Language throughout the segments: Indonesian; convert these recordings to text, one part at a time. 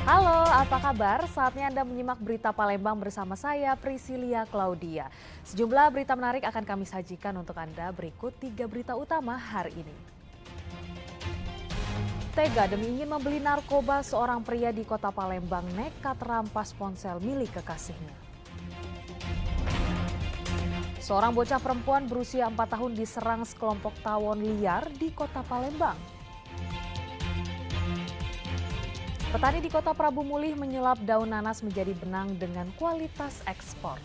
Halo, apa kabar? Saatnya Anda menyimak berita Palembang bersama saya, Priscilia Claudia. Sejumlah berita menarik akan kami sajikan untuk Anda. Berikut 3 berita utama hari ini. Tega demi ingin membeli narkoba, seorang pria di kota Palembang nekat rampas ponsel milik kekasihnya. Seorang bocah perempuan berusia 4 tahun diserang sekelompok tawon liar di kota Palembang. Petani di kota Prabu Mulih menyulap daun nanas menjadi benang dengan kualitas ekspor.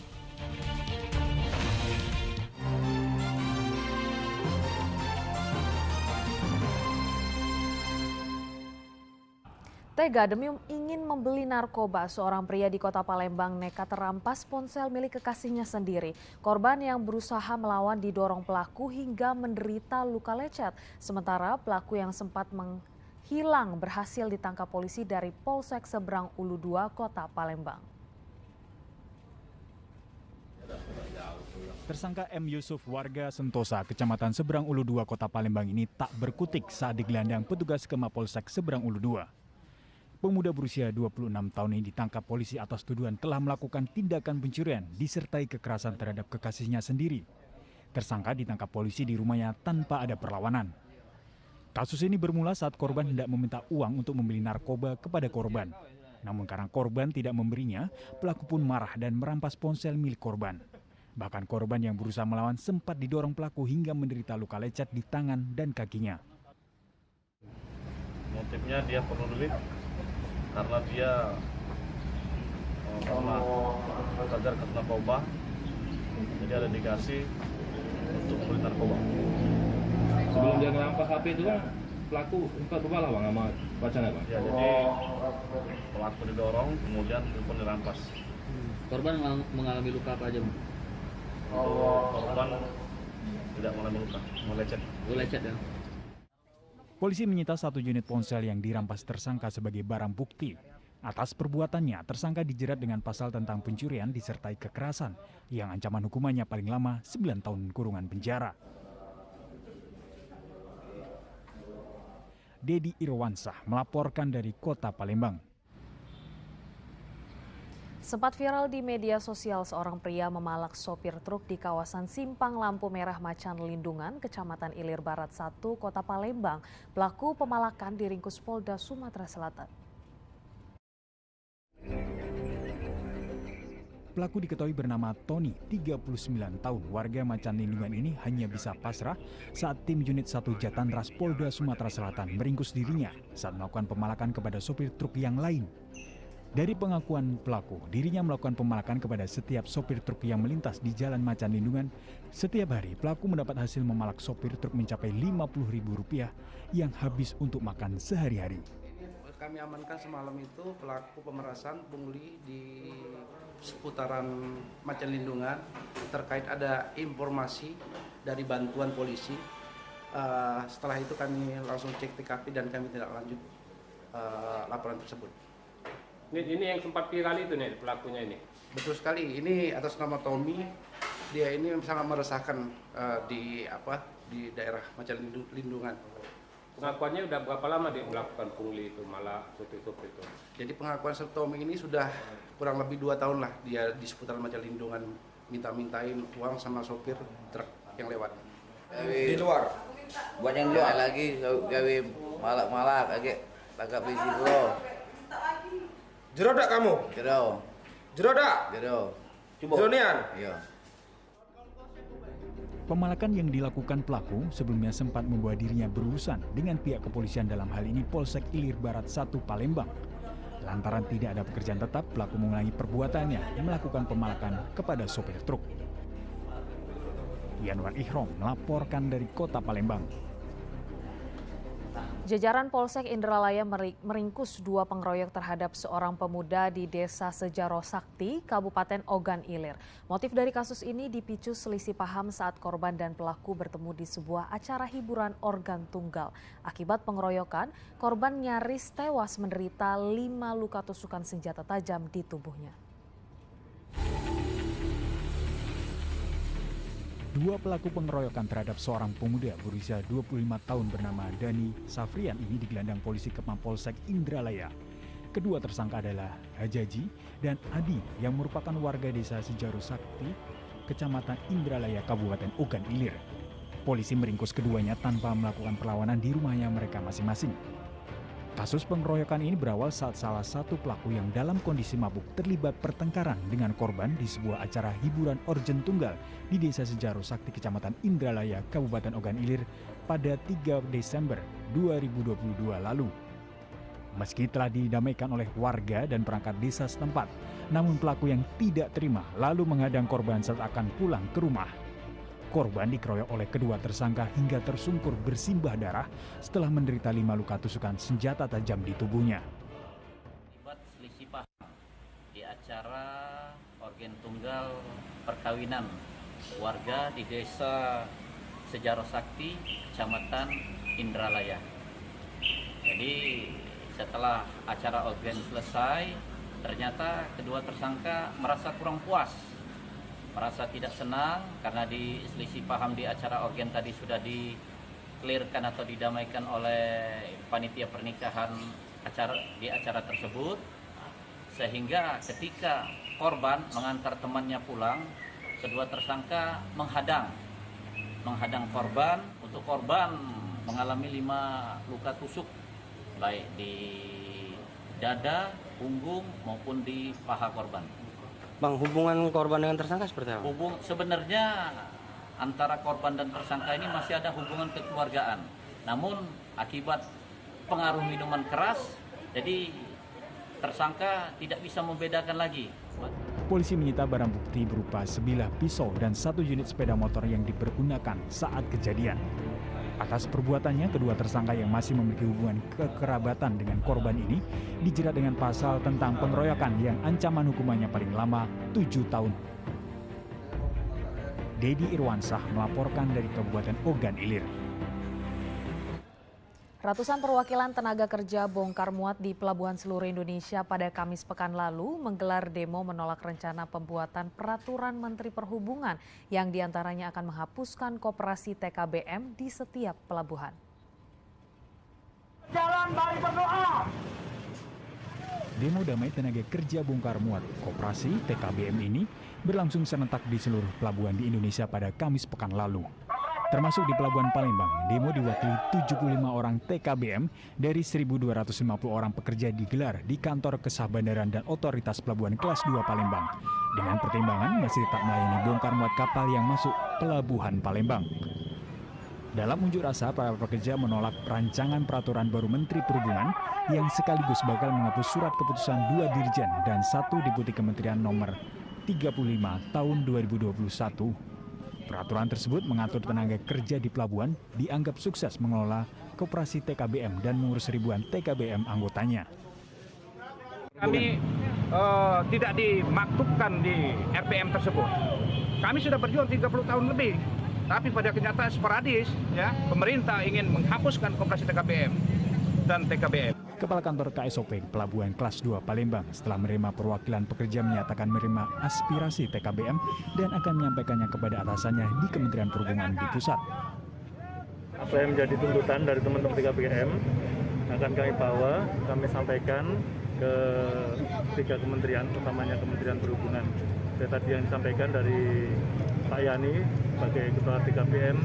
Tega demi ingin membeli narkoba, seorang pria di kota Palembang nekat terampas ponsel milik kekasihnya sendiri. Korban yang berusaha melawan didorong pelaku hingga menderita luka lecet. Sementara pelaku yang sempat menghilang berhasil ditangkap polisi dari Polsek Seberang Ulu 2 Kota Palembang. Tersangka M. Yusuf warga Sentosa, Kecamatan Seberang Ulu 2 Kota Palembang ini tak berkutik saat digelandang petugas ke Mapolsek Seberang Ulu 2. Pemuda berusia 26 tahun ini ditangkap polisi atas tuduhan telah melakukan tindakan pencurian disertai kekerasan terhadap kekasihnya sendiri. Tersangka ditangkap polisi di rumahnya tanpa ada perlawanan. Kasus ini bermula saat korban hendak meminta uang untuk membeli narkoba kepada korban. Namun karena korban tidak memberinya, pelaku pun marah dan merampas ponsel milik korban. Bahkan korban yang berusaha melawan sempat didorong pelaku hingga menderita luka lecet di tangan dan kakinya. Motifnya dia perlu duit karena dia pernah belajar ke narkoba, jadi ada dikasih untuk beli narkoba. Sebelum dia ngerampas HP itu kan pelaku sempat berbalah bang sama pacarnya bang? Ya, jadi pelaku didorong, kemudian telepon dirampas. Korban mengalami luka apa aja bang? Korban tidak mengalami luka, melecet. Lecet ya? Polisi menyita 1 unit ponsel yang dirampas tersangka sebagai barang bukti. Atas perbuatannya, tersangka dijerat dengan pasal tentang pencurian disertai kekerasan yang ancaman hukumannya paling lama 9 tahun kurungan penjara. Dedi Irwansah melaporkan dari Kota Palembang. Sempat viral di media sosial, seorang pria memalak sopir truk di kawasan Simpang Lampu Merah Macan Lindungan, Kecamatan Ilir Barat 1, Kota Palembang. Pelaku pemalakan diringkus Polda Sumatera Selatan. Pelaku diketahui bernama Tony, 39 tahun, warga Macan Lindungan ini hanya bisa pasrah saat tim unit 1 Jatanras Polda Sumatera Selatan meringkus dirinya saat melakukan pemalakan kepada sopir truk yang lain. Dari pengakuan pelaku, dirinya melakukan pemalakan kepada setiap sopir truk yang melintas di Jalan Macan Lindungan. Setiap hari, pelaku mendapat hasil memalak sopir truk mencapai Rp50.000 yang habis untuk makan sehari-hari. Kami amankan semalam itu pelaku pemerasan pungli di seputaran Macan Lindungan terkait ada informasi dari bantuan polisi. Setelah itu kami langsung cek TKP dan kami tindak lanjut laporan tersebut. Ini yang sempat viral itu nih pelakunya ini? Betul sekali, ini atas nama Tommy. Dia ini sangat meresahkan di daerah Macan Lindungan. Pengakuannya udah berapa lama dia melakukan pungli itu, malah sopir-sopir itu? Jadi pengakuan Tommy ini sudah kurang lebih 2 tahun lah dia di seputaran Macan Lindungan minta-mintain uang sama sopir truk yang lewat. Di luar? Buat yang di luar lagi, gawe malak-malak, agak bisi bro. Jerodak kamu? Jero. Jerodak? Jero. Jeronian? Iya. Pemalakan yang dilakukan pelaku sebelumnya sempat membawa dirinya berurusan dengan pihak kepolisian, dalam hal ini Polsek Ilir Barat 1 Palembang. Lantaran tidak ada pekerjaan tetap, pelaku mengulangi perbuatannya melakukan pemalakan kepada sopir truk. Yanwar Ihrom melaporkan dari Kota Palembang. Jajaran Polsek Indralaya meringkus 2 pengeroyok terhadap seorang pemuda di Desa Sejaro Sakti, Kabupaten Ogan Ilir. Motif dari kasus ini dipicu selisih paham saat korban dan pelaku bertemu di sebuah acara hiburan organ tunggal. Akibat pengeroyokan, korban nyaris tewas menderita 5 luka tusukan senjata tajam di tubuhnya. 2 pelaku pengeroyokan terhadap seorang pemuda berusia 25 tahun bernama Dani Safrian ini digelandang polisi ke Mapolsek Indralaya. Kedua tersangka adalah Hajaji dan Adi yang merupakan warga desa Sejaro Sakti, Kecamatan Indralaya, Kabupaten Ogan Ilir. Polisi meringkus keduanya tanpa melakukan perlawanan di rumahnya mereka masing-masing. Kasus pengeroyokan ini berawal saat salah satu pelaku yang dalam kondisi mabuk terlibat pertengkaran dengan korban di sebuah acara hiburan orjen tunggal di Desa Sejaro Sakti, Kecamatan Indralaya, Kabupaten Ogan Ilir pada 3 Desember 2022 lalu. Meski telah didamaikan oleh warga dan perangkat desa setempat, namun pelaku yang tidak terima lalu menghadang korban saat akan pulang ke rumah. Korban dikeroyok oleh kedua tersangka hingga tersungkur bersimbah darah setelah menderita 5 luka tusukan senjata tajam di tubuhnya. Akibat selisih paham di acara organ tunggal perkawinan warga di Desa Sejaro Sakti, Kecamatan Indralaya. Jadi setelah acara organ selesai, ternyata kedua tersangka merasa kurang puas, merasa tidak senang karena di selisih paham di acara organ tadi sudah dikelirkan atau didamaikan oleh panitia pernikahan di acara tersebut, sehingga ketika korban mengantar temannya pulang, kedua tersangka menghadang korban. Untuk korban mengalami 5 luka tusuk baik di dada, punggung maupun di paha korban. Bang, hubungan korban dengan tersangka seperti apa? Sebenarnya antara korban dan tersangka ini masih ada hubungan kekeluargaan. Namun akibat pengaruh minuman keras, jadi tersangka tidak bisa membedakan lagi. Polisi menyita barang bukti berupa sebilah pisau dan 1 unit sepeda motor yang dipergunakan saat kejadian. Atas perbuatannya, kedua tersangka yang masih memiliki hubungan kekerabatan dengan korban ini dijerat dengan pasal tentang pengeroyokan yang ancaman hukumannya paling lama 7 tahun. Dedi Irwansah melaporkan dari Kabupaten Ogan Ilir. Ratusan perwakilan tenaga kerja bongkar muat di pelabuhan seluruh Indonesia pada Kamis pekan lalu menggelar demo menolak rencana pembuatan peraturan Menteri Perhubungan yang diantaranya akan menghapuskan koperasi TKBM di setiap pelabuhan. Jalan balik berdoa. Demo damai tenaga kerja bongkar muat koperasi TKBM ini berlangsung serentak di seluruh pelabuhan di Indonesia pada Kamis pekan lalu. Termasuk di Pelabuhan Palembang, demo diwakili 75 orang TKBM dari 1.250 orang pekerja digelar di kantor Kesah Bandaran dan Otoritas Pelabuhan Kelas 2 Palembang dengan pertimbangan masih tetap melayani bongkar muat kapal yang masuk Pelabuhan Palembang. Dalam unjuk rasa, para pekerja menolak rancangan peraturan baru Menteri Perhubungan yang sekaligus bakal menghapus surat keputusan 2 dirjen dan 1 deputi Kementerian nomor 35 tahun 2021. Peraturan tersebut mengatur tenaga kerja di pelabuhan dianggap sukses mengelola koperasi TKBM dan mengurus ribuan TKBM anggotanya. Kami tidak dimaktubkan di RPM tersebut. Kami sudah berjuang 30 tahun lebih, tapi pada kenyataan sporadis, ya, pemerintah ingin menghapuskan koperasi TKBM dan TKBM. Kepala Kantor KSOP Pelabuhan Kelas 2 Palembang setelah menerima perwakilan pekerja menyatakan menerima aspirasi TKBM dan akan menyampaikannya kepada atasannya di Kementerian Perhubungan di pusat. Apa yang menjadi tuntutan dari teman-teman TKBM akan kami bawa, kami sampaikan ke 3 kementerian, utamanya Kementerian Perhubungan. Tadi yang disampaikan dari Pak Yani sebagai Ketua TKBM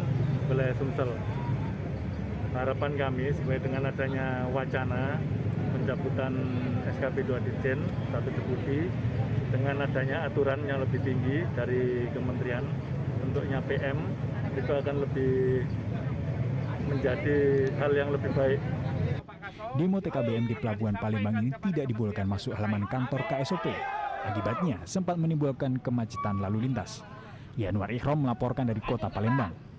wilayah Sumsel. Harapan kami sesuai dengan adanya wacana pencabutan SKP 2 Dirjen 1 Deputi dengan adanya aturan yang lebih tinggi dari kementerian, bentuknya PM, itu akan lebih menjadi hal yang lebih baik. Demo TKBM di Pelabuhan Palembang ini tidak dibolehkan masuk halaman kantor KSOP. Akibatnya sempat menimbulkan kemacetan lalu lintas. Yanuar Ikhrom melaporkan dari Kota Palembang.